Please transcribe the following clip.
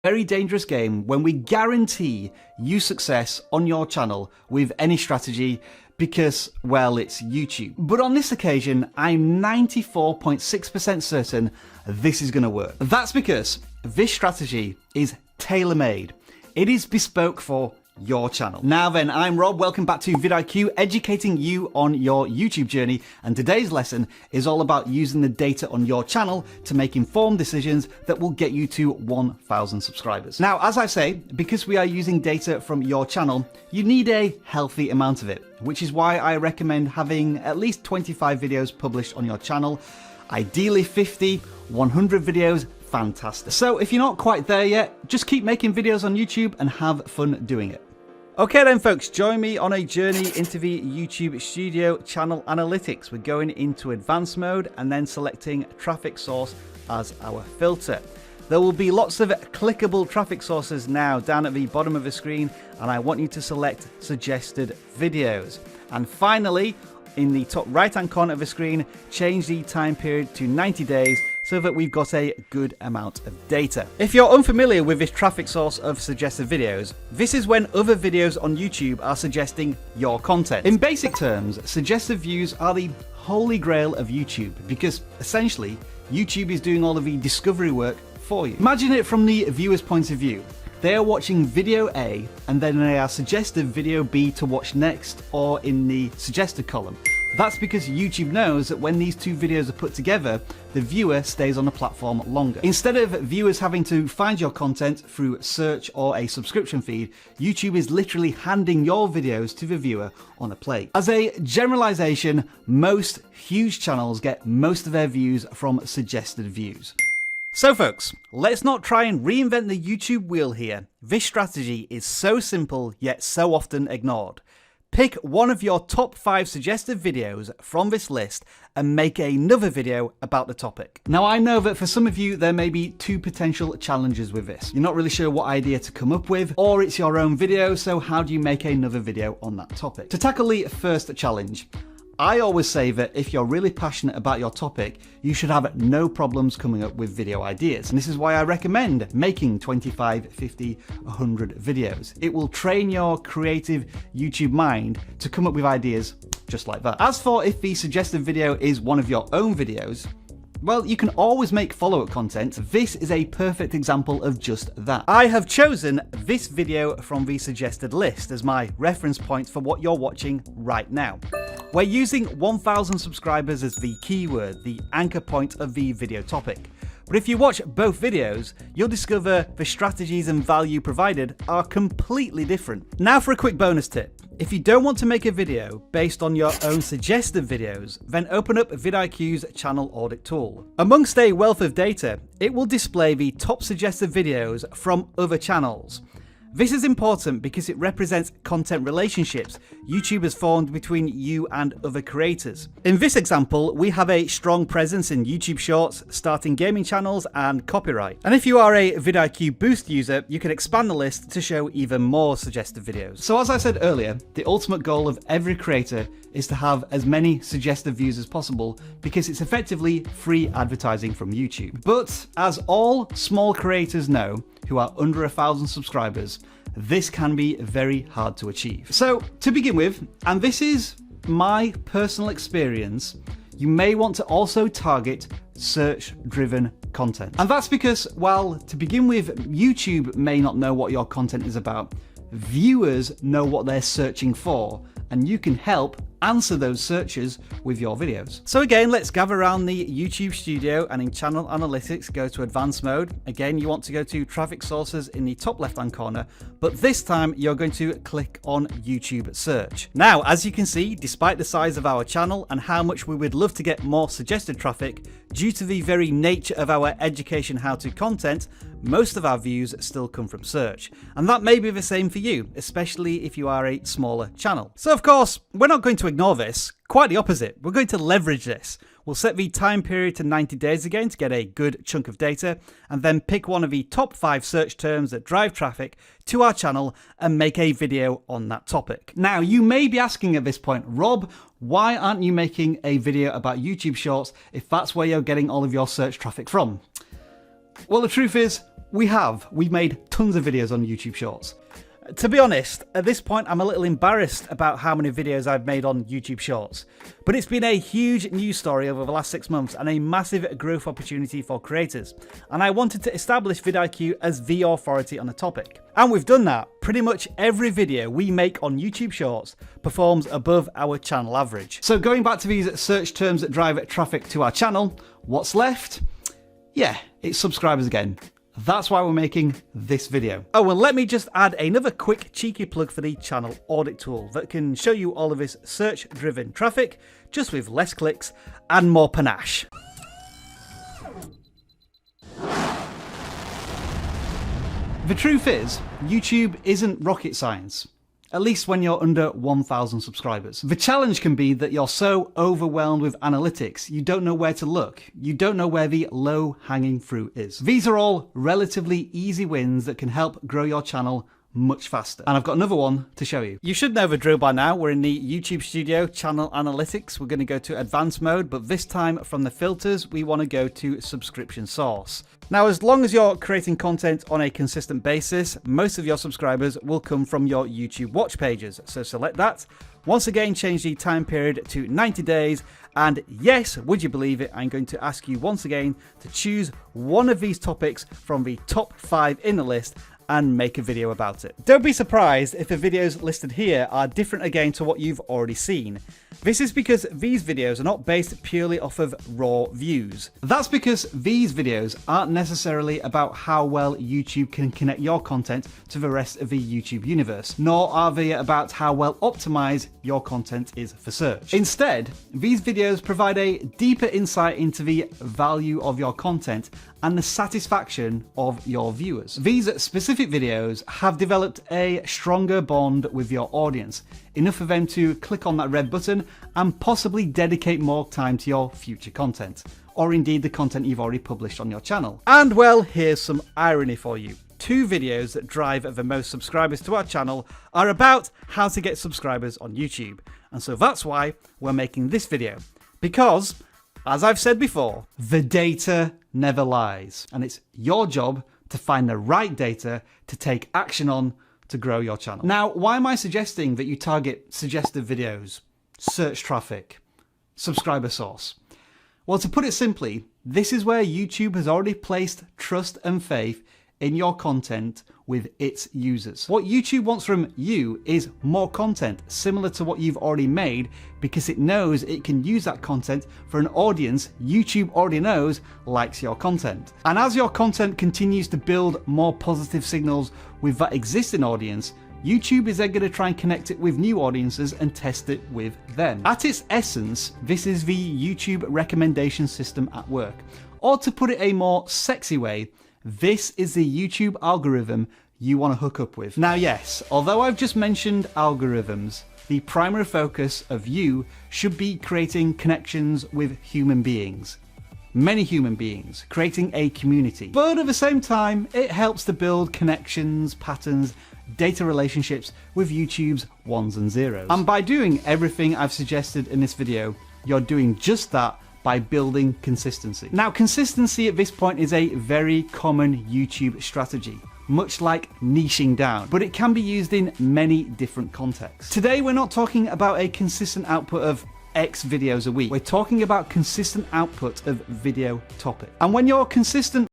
Very dangerous game when we guarantee you success on your channel with any strategy because, well, it's YouTube. But on this occasion, I'm 94.6% certain this is going to work. That's because this strategy is tailor-made. It is bespoke for your channel. Now then, I'm Rob, welcome back to vidIQ, educating you on your YouTube journey, and today's lesson is all about using the data on your channel to make informed decisions that will get you to 1,000 subscribers. Now, as I say, because we are using data from your channel, you need a healthy amount of it, which is why I recommend having at least 25 videos published on your channel, ideally 50, 100 videos, fantastic. So if you're not quite there yet, just keep making videos on YouTube and have fun doing it. Okay then folks, join me on a journey into the YouTube Studio channel analytics. We're going into advanced mode and then selecting traffic source as our filter. There will be lots of clickable traffic sources now down at the bottom of the screen, and I want you to select suggested videos. And finally, in the top right hand corner of the screen, change the time period to 90 days so that we've got a good amount of data. If you're unfamiliar with this traffic source of suggested videos, this is when other videos on YouTube are suggesting your content. In basic terms, suggested views are the holy grail of YouTube because essentially YouTube is doing all of the discovery work for you. Imagine it from the viewer's point of view. They are watching video A and then they are suggested video B to watch next, or in the suggested column. That's because YouTube knows that when these two videos are put together, the viewer stays on the platform longer. Instead of viewers having to find your content through search or a subscription feed, YouTube is literally handing your videos to the viewer on a plate. As a generalization, most huge channels get most of their views from suggested views. So folks, let's not try and reinvent the YouTube wheel here. This strategy is so simple yet so often ignored. Pick one of your top 5 suggested videos from this list and make another video about the topic. Now I know that for some of you there may be 2 potential challenges with this. You're not really sure what idea to come up with, or it's your own video, so how do you make another video on that topic? To tackle the first challenge, I always say that if you're really passionate about your topic, you should have no problems coming up with video ideas. And this is why I recommend making 25, 50, 100 videos. It will train your creative YouTube mind to come up with ideas just like that. As for if the suggested video is one of your own videos, well, you can always make follow-up content. This is a perfect example of just that. I have chosen this video from the suggested list as my reference point for what you're watching right now. We're using 1,000 subscribers as the keyword, the anchor point of the video topic. But if you watch both videos, you'll discover the strategies and value provided are completely different. Now for a quick bonus tip. If you don't want to make a video based on your own suggested videos, then open up vidIQ's channel audit tool. Amongst a wealth of data, it will display the top suggested videos from other channels. This is important because it represents content relationships YouTube has formed between you and other creators. In this example, we have a strong presence in YouTube Shorts, starting gaming channels, and copyright. And if you are a vidIQ Boost user, you can expand the list to show even more suggested videos. So as I said earlier, the ultimate goal of every creator is to have as many suggested views as possible because it's effectively free advertising from YouTube. But as all small creators know, who are under 1,000 subscribers, this can be very hard to achieve. So to begin with, and this is my personal experience, you may want to also target search-driven content. And that's because, while to begin with, YouTube may not know what your content is about, viewers know what they're searching for, and you can help answer those searches with your videos. So again, let's gather around the YouTube Studio, and in channel analytics, go to advanced mode. Again, you want to go to traffic sources in the top left hand corner, but this time you're going to click on YouTube search. Now, as you can see, despite the size of our channel and how much we would love to get more suggested traffic, due to the very nature of our education how-to content, most of our views still come from search. And that may be the same for you, especially if you are a smaller channel. So of course, we're not going to ignore this. Quite the opposite. We're going to leverage this. We'll set the time period to 90 days again to get a good chunk of data, and then pick one of the top 5 search terms that drive traffic to our channel and make a video on that topic. Now, you may be asking at this point, Rob, why aren't you making a video about YouTube Shorts if that's where you're getting all of your search traffic from? Well, the truth is, We've made tons of videos on YouTube Shorts. To be honest, at this point I'm a little embarrassed about how many videos I've made on YouTube Shorts, but it's been a huge news story over the last 6 months and a massive growth opportunity for creators, and I wanted to establish vidIQ as the authority on the topic. And we've done that. Pretty much every video we make on YouTube Shorts performs above our channel average. So going back to these search terms that drive traffic to our channel, what's left? Yeah, it's subscribers again. That's why we're making this video. Oh, and let me just add another quick cheeky plug for the channel audit tool that can show you all of this search-driven traffic, just with less clicks and more panache. The truth is, YouTube isn't rocket science. At least when you're under 1,000 subscribers. The challenge can be that you're so overwhelmed with analytics, you don't know where to look. You don't know where the low-hanging fruit is. These are all relatively easy wins that can help grow your channel much faster. And I've got another one to show you. You should know the drill by now. We're in the YouTube Studio channel analytics. We're going to go to advanced mode, but this time from the filters, we want to go to subscription source. Now, as long as you're creating content on a consistent basis, most of your subscribers will come from your YouTube watch pages. So select that. Once again, change the time period to 90 days. And yes, would you believe it, I'm going to ask you once again to choose one of these topics from the top 5 in the list and make a video about it. Don't be surprised if the videos listed here are different again to what you've already seen. This is because these videos are not based purely off of raw views. That's because these videos aren't necessarily about how well YouTube can connect your content to the rest of the YouTube universe, nor are they about how well optimized your content is for search. Instead, these videos provide a deeper insight into the value of your content and the satisfaction of your viewers. These specific videos have developed a stronger bond with your audience, enough for them to click on that red button and possibly dedicate more time to your future content, or indeed the content you've already published on your channel. And well, here's some irony for you. 2 videos that drive the most subscribers to our channel are about how to get subscribers on YouTube. And so that's why we're making this video. Because, as I've said before, the data never lies. And it's your job to find the right data to take action on to grow your channel. Now, why am I suggesting that you target suggested videos, search traffic, subscriber source? Well, to put it simply, this is where YouTube has already placed trust and faith in your content with its users. What YouTube wants from you is more content similar to what you've already made, because it knows it can use that content for an audience YouTube already knows likes your content. And as your content continues to build more positive signals with that existing audience, YouTube is then going to try and connect it with new audiences and test it with them. At its essence, this is the YouTube recommendation system at work. Or to put it a more sexy way, this is the YouTube algorithm you want to hook up with. Now, yes, although I've just mentioned algorithms, the primary focus of you should be creating connections with human beings. Many human beings, creating a community. But at the same time, it helps to build connections, patterns, data relationships with YouTube's ones and zeros. And by doing everything I've suggested in this video, you're doing just that by building consistency. Now, consistency at this point is a very common YouTube strategy, much like niching down, but it can be used in many different contexts. Today, we're not talking about a consistent output of X videos a week. We're talking about consistent output of video topic. And when you're consistent